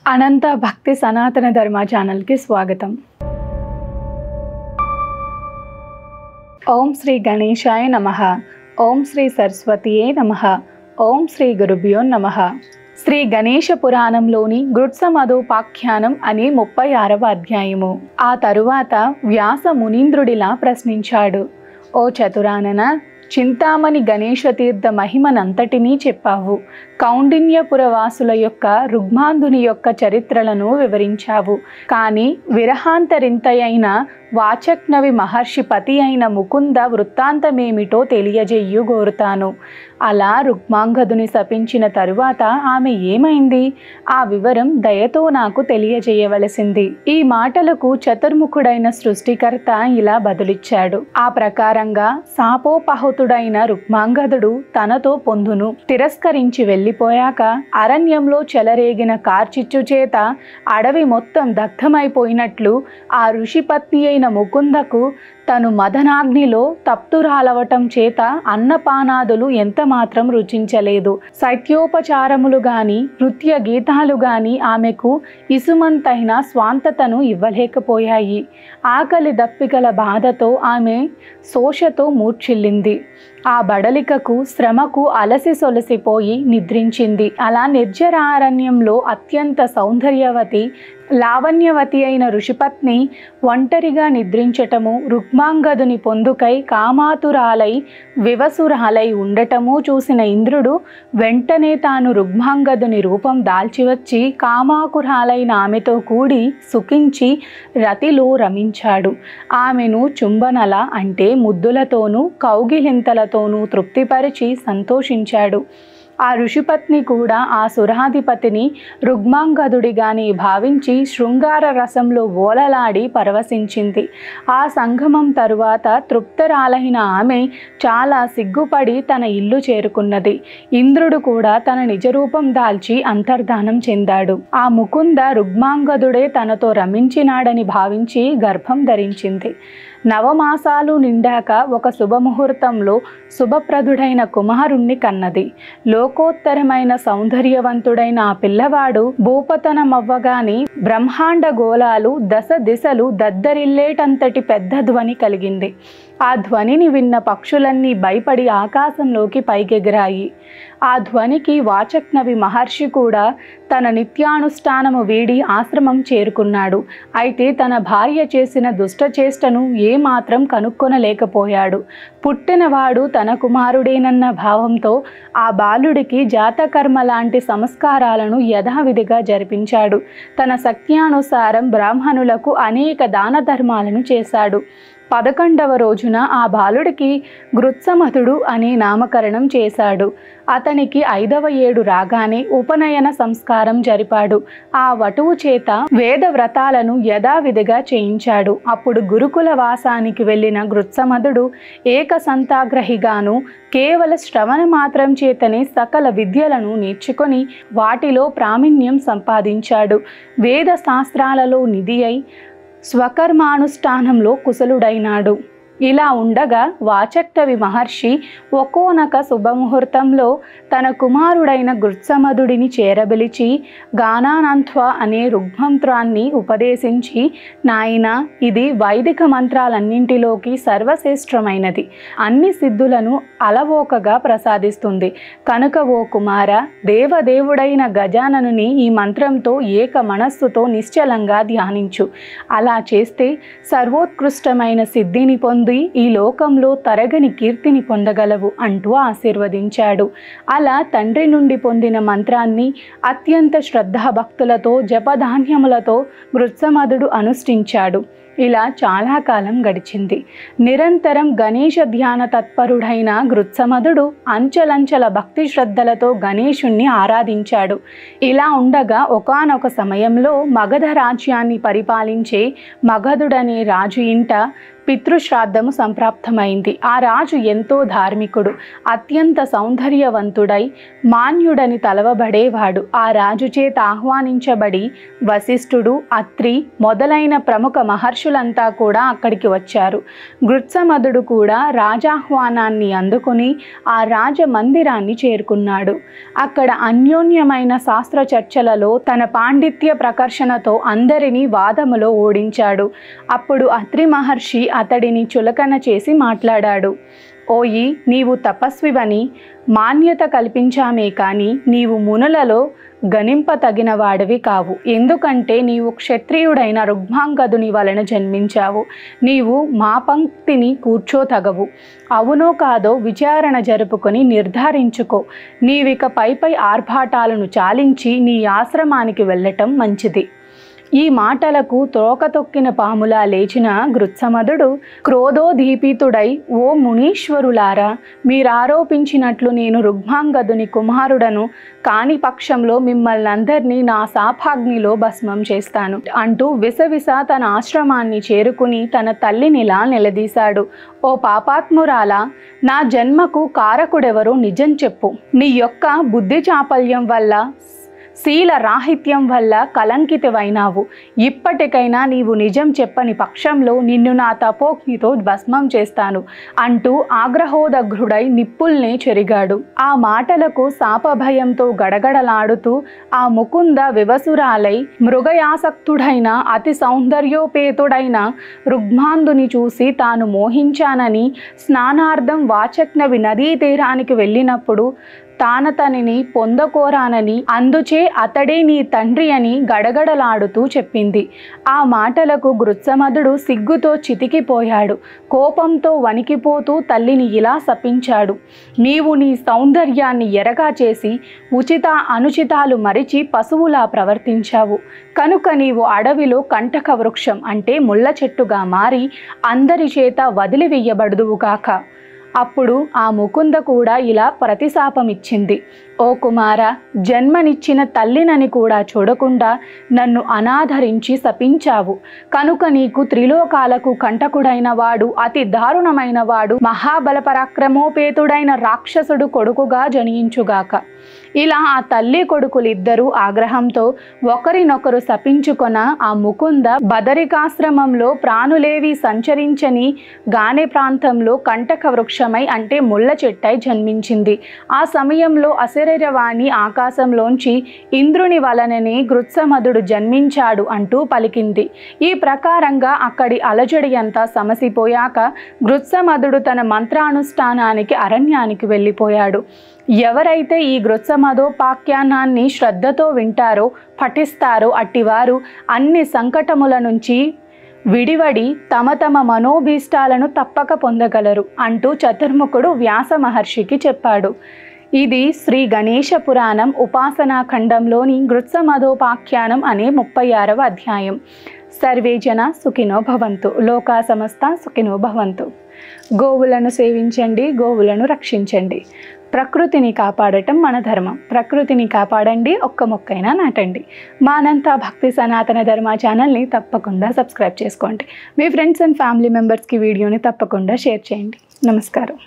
అనంత భక్తి సనాతన ధర్మ ఛానల్కి స్వాగతం. ఓం శ్రీ గణేశాయ నమః. ఓం శ్రీ సరస్వతియే నమః. ఓం శ్రీ గురుభ్యో నమః. శ్రీ గణేశ పురాణంలోని గృత్సమదోపాఖ్యానం అనే 36వ అధ్యాయము. ఆ తరువాత వ్యాస మునీంద్రుడిలా ప్రశ్నించాడు. ఓ చతురానన, చింతామణి గణేశ తీర్థ మహిమనంతటినీ చెప్పావు. కౌండిన్యపురవాసుల యొక్క రుగ్మాంధుని యొక్క చరిత్రలను వివరించావు. కానీ విరహాంతరింతయైన వాచక్నవి మహర్షి పతి అయిన ముకుంద వృత్తాంతమేమిటో తెలియజేయు గోరుతాను. అలా రుగ్మాంగదుని శపించిన తరువాత ఆమె ఏమైంది? ఆ వివరం దయతో నాకు తెలియజేయవలసింది. ఈ మాటలకు చతుర్ముఖుడైన సృష్టికర్త ఇలా బదులిచ్చాడు. ఆ ప్రకారంగా శాపోపహతుడైన రుగ్మాంగదుడు తనతో పొందును తిరస్కరించి వెళ్ళిపోయాక అరణ్యంలో చెలరేగిన కార్చిచ్చు చేత అడవి మొత్తం దగ్ధమైపోయినట్లు ఆ ఋషిపత్ని అయిన ముకుందకు తను మదనాగ్నిలో తప్తురాలవటం చేత అన్నపానాదులు ఎంత మాత్రం రుచించలేదు. శైత్యోపచారములు గాని నృత్య గీతాలు గాని ఆమెకు ఇసుమంతైన స్వాంతతను ఇవ్వలేకపోయాయి. ఆకలి దప్పికల బాధతో ఆమె శోషతో మూర్ఛిల్లింది. ఆ బడలికకు శ్రమకు అలసి సొలసిపోయి నిద్రించింది. అలా నిర్జరారణ్యంలో అత్యంత సౌందర్యవతి లావణ్యవతి అయిన ఋషిపత్ని ఒంటరిగా నిద్రించటము, రుగ్మాంగదుని పొందుకై కామాతురాలై వివసురాలై ఉండటము చూసిన ఇంద్రుడు వెంటనే తాను రుగ్మాంగదుని రూపం దాల్చివచ్చి కామాకురాలైన ఆమెతో కూడి సుఖించి రతిలో రమించాడు. ఆమెను చుంబనల అంటే ముద్దులతోనూ కౌగిలింతలతోనూ తృప్తిపరిచి సంతోషించాడు. ఆ ఋషిపత్ని కూడా ఆ సురాధిపతిని రుగ్మాంగదుడిగాని భావించి శృంగార రసంలో ఓలలాడి పరవశించింది. ఆ సంగమం తరువాత తృప్తరాలైన ఆమె చాలా సిగ్గుపడి తన ఇల్లు చేరుకున్నది. ఇంద్రుడు కూడా తన నిజరూపం దాల్చి అంతర్ధానం చెందాడు. ఆ ముకుంద రుగ్మాంగదుడే తనతో రమించినాడని భావించి గర్భం ధరించింది. నవమాసాలు నిండాక ఒక శుభముహూర్తంలో శుభప్రదుడైన కుమారుణ్ణి కన్నది. లోకోత్తరమైన సౌందర్యవంతుడైన ఆ పిల్లవాడు భూపతనమవ్వగాని బ్రహ్మాండ గోళాలు దశ దిశలు దద్దరిల్లేటంతటి పెద్ద ధ్వని కలిగింది. ఆ ధ్వనిని విన్న పక్షులన్నీ భయపడి ఆకాశంలోకి పైకెగిరాయి. ఆ ధ్వనికి వాచక్నవి మహర్షి కూడా తన నిత్యానుష్ఠానము వీడి ఆశ్రమం చేరుకున్నాడు. అయితే తన భార్య చేసిన దుష్టచేష్టను ఏమాత్రం కనుక్కొనలేకపోయాడు. పుట్టినవాడు తన కుమారుడేనన్న భావంతో ఆ బాలుడికి జాతకర్మ లాంటి సంస్కారాలను యథావిధిగా జరిపించాడు. తన శక్త్యానుసారం బ్రాహ్మణులకు అనేక దాన ధర్మాలను చేశాడు. 11వ రోజున ఆ బాలుడికి గృత్సమతుడు అనే నామకరణం చేశాడు. అతనికి 5వ ఏడు రాగానే ఉపనయన సంస్కారం జరిపాడు. ఆ వటువు చేత వేద వ్రతాలను యథావిధిగా చేయించాడు. అప్పుడు గురుకుల వాసానికి వెళ్ళిన గృత్సమతుడు ఏకసంతాగ్రహిగాను కేవల శ్రవణ మాత్రం చేతనే సకల విద్యలను నేర్చుకొని వాటిలో ప్రావీణ్యం సంపాదించాడు. వేద శాస్త్రాలలో నిధి అయి స్వకర్మానుష్ఠానంలో కుశలుడైనాడు. ఇలా ఉండగా వాచక్నవి మహర్షి ఒకోనొక శుభముహూర్తంలో తన కుమారుడైన గృత్సమదుడిని చేరబిలిచి గానానంత్వ అనే రుగ్మంత్రాన్ని ఉపదేశించి, నాయనా, ఇది వైదిక మంత్రాలన్నింటిలోకి సర్వశ్రేష్టమైనది. అన్ని సిద్ధులను అలవోకగా ప్రసాదిస్తుంది. కనుక ఓ కుమార, దేవదేవుడైన గజాననుని ఈ మంత్రంతో ఏక మనస్సుతో నిశ్చలంగా ధ్యానించు. అలా చేస్తే సర్వోత్కృష్టమైన సిద్ధిని పొంది ఈ లోకంలో తరగని కీర్తిని పొందగలవు అంటూ ఆశీర్వదించాడు. అలా తండ్రి నుండి పొందిన మంత్రాన్ని అత్యంత శ్రద్ధాభక్తులతో జపధాన్యములతో గృత్సమదుడు అనుష్ఠించాడు. ఇలా చాలా కాలం గడిచింది. నిరంతరం గణేశ ధ్యాన తత్పరుడైన గృత్సమదుడు అంచలంచల భక్తి శ్రద్ధలతో గణేశుణ్ణి ఆరాధించాడు. ఇలా ఉండగా ఒకానొక సమయంలో మగధ రాజ్యాన్ని పరిపాలించే మగధుడనే రాజు ఇంట పితృశ్రాద్ధము సంప్రాప్తమైంది. ఆ రాజు ఎంతో ధార్మికుడు, అత్యంత సౌందర్యవంతుడై మాన్యుడని తలవబడేవాడు. ఆ రాజు చేత ఆహ్వానించబడి వశిష్ఠుడు, అత్రి మొదలైన ప్రముఖ మహర్షులంతా కూడా అక్కడికి వచ్చారు. గృత్సమదుడు కూడా రాజాహ్వానాన్ని అందుకుని ఆ రాజమందిరాన్ని చేరుకున్నాడు. అక్కడ అన్యోన్యమైన శాస్త్ర చర్చలలో తన పాండిత్య ప్రకర్షణతో అందరినీ వాదములో ఓడించాడు. అప్పుడు అత్రి మహర్షి అతడిని చులకన చేసి మాట్లాడాడు. ఓయి, నీవు తపస్వివని మాన్యత కల్పించామే కానీ నీవు మునులలో గణింపతగిన వాడివి కావు. ఎందుకంటే నీవు క్షత్రియుడైన రుగ్మాంగదుని వలన జన్మించావు. నీవు మా పంక్తిని కూర్చోతగవు. అవునో కాదో విచారణ జరుపుకొని నిర్ధారించుకో. నీవిక పై ఆర్భాటాలను చాలించి నీ ఆశ్రమానికి వెళ్ళటం మంచిది. ఈ మాటలకు తోకతొక్కిన పాములా లేచిన గృత్సమదుడు క్రోధోదీపితుడై, ఓ మునీశ్వరులారా, మీరారోపించినట్లు నేను రుగ్మాంగదుని కుమారుడను కాని పక్షంలో మిమ్మల్ని అందరినీ నా శాపాగ్నిలో భస్మం చేస్తాను అంటూ విసవిస తన ఆశ్రమాన్ని చేరుకుని తన తల్లినిలా నిలదీశాడు. ఓ పాపాత్మురాలా, నా జన్మకు కారకుడెవరో నిజం చెప్పు. నీ యొక్క బుద్ధి చాపల్యం వల్ల, శీల రాహిత్యం వల్ల కలంకితవైనావు. ఇప్పటికైనా నీవు నిజం చెప్పని పక్షంలో నిన్ను నా తపోగ్నితో భస్మం చేస్తాను అంటూ ఆగ్రహోదగ్రుడై నిప్పుల్నే చెరిగాడు. ఆ మాటలకు శాపభయంతో గడగడలాడుతూ ఆ ముకుంద వివసురాలై మృగయాసక్తుడైన అతి సౌందర్యోపేతుడైన రుగ్మాందుని చూసి తాను మోహించానని స్నానార్థం వాచక్నవి నదీ తీరానికి వెళ్ళినప్పుడు తానతనిని పొందకోరానని, అందుచే అతడే నీ తండ్రి అని గడగడలాడుతూ చెప్పింది. ఆ మాటలకు గృత్సమదుడు సిగ్గుతో చితికిపోయాడు. కోపంతో వణికిపోతూ తల్లిని ఇలా శపించాడు. నీవు నీ సౌందర్యాన్ని ఎరగా చేసి ఉచిత అనుచితాలు మరిచి పశువులా ప్రవర్తించావు. కనుక నీవు అడవిలో కంటక వృక్షం అంటే ముళ్ళ చెట్టుగా మారి అందరి చేత వదిలివేయబడుదువుగాక. అప్పుడు ఆ ముకుంద కూడా ఇలా ప్రతిశాపమిచ్చింది. ఓ కుమార, జన్మనిచ్చిన తల్లినని కూడా చూడకుండా నన్ను అనాదరించి శపించావు. కనుక నీకు త్రిలోకాలకు కంటకుడైన వాడు, అతి దారుణమైన వాడు, మహాబల పరాక్రమోపేతుడైన రాక్షసుడు కొడుకుగా జనించుగాక. ఇలా ఆ తల్లి కొడుకులిద్దరూ ఆగ్రహంతో ఒకరినొకరు శపించుకొన ఆ ముకుంద బదరికాశ్రమంలో ప్రాణులేవి సంచరించని గానె ప్రాంతంలో కంటక వృక్షమై అంటే ముళ్ళ చెట్టై జన్మించింది. ఆ సమయంలో అశరీరవాణి ఆకాశంలోంచి ఇంద్రుని వలననే గృత్సమదుడు జన్మించాడు అంటూ పలికింది. ఈ ప్రకారంగా అక్కడి అలజడి అంతా సమసిపోయాక గృత్సమదుడు తన మంత్రానుష్ఠానానికి అరణ్యానికి వెళ్ళిపోయాడు. ఎవరైతే ఈ గృత్సమదోపాఖ్యానాన్ని శ్రద్ధతో వింటారో, పఠిస్తారో అట్టివారు అన్ని సంకటముల నుంచి విడివడి తమ తమ మనోభీష్టాలను తప్పక పొందగలరు అంటూ చతుర్ముఖుడు వ్యాస మహర్షికి చెప్పాడు. ఇది శ్రీ గణేశ పురాణం ఉపాసనా ఖండంలోని గృత్సమదోపాఖ్యానం అనే 36వ అధ్యాయం. సర్వే జన సుఖినో భవంతు, లోకా సమస్త సుఖినో భవంతు. గోవులను సేవించండి, గోవులను రక్షించండి. ప్రకృతిని కాపాడటం మన ధర్మం. ప్రకృతిని కాపాడండి, ఒక్క మొక్కైనా నాటండి. మానంతా భక్తి సనాతన ధర్మ ఛానల్ని తప్పకుండా సబ్స్క్రైబ్ చేసుకోండి. మీ ఫ్రెండ్స్ అండ్ ఫ్యామిలీ మెంబర్స్కి వీడియోని తప్పకుండా షేర్ చేయండి. నమస్కారం.